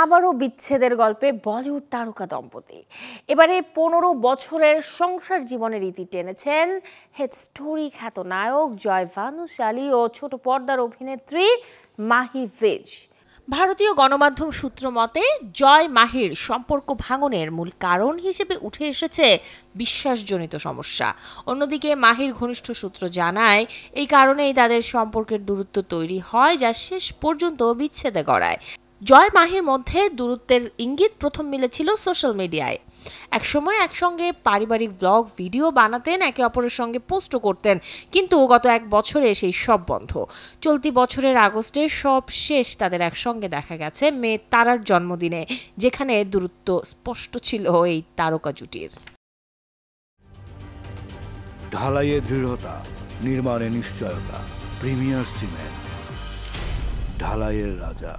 আবারও বিচ্ছেদের গল্পে বলিউড তারকা দম্পতি। এবারে 15 বছরের সংসার জীবনের ইতি টেনেছেন হিট স্টোরি খ্যাত নায়ক জয় ভানুশালী ও ছোট পর্দার অভিনেত্রী মাহি ভিজ। ভারতীয় গণমাধ্যম সূত্র মতে জয় মাহির সম্পর্ক ভাঙনের মূল কারণ হিসেবে উঠে এসেছে বিশ্বাসজনিত সমস্যা। অন্যদিকে মাহির ঘনিষ্ঠ সূত্র জানায় এই কারণেই তাদের সম্পর্কের দূরত্ব তৈরি হয়, যা শেষ পর্যন্ত বিচ্ছেদে গড়ায়। জয় মাহির মধ্যে দূরত্বের ইঙ্গিত প্রথম মিলেছিল সোশ্যাল মিডিয়ায়। একসময় একসঙ্গে পারিবারিক ব্লগ ভিডিও বানাতেন, একে অপরের সঙ্গে পোস্টও করতেন, কিন্তু গত এক বছরে সেই সব বন্ধ। চলতি বছরের আগস্টে সব শেষ তাদের একসঙ্গে দেখা গেছে মেয়ে তারার জন্মদিনে, যেখানে দূরত্ব স্পষ্ট ছিল এই তারকা জুটির। ঢালাইয়ে দৃঢ়তা, নির্মাণে নিশ্চয়তা, প্রিমিয়ার সিমেন্ট, ঢালাইয়ের রাজা।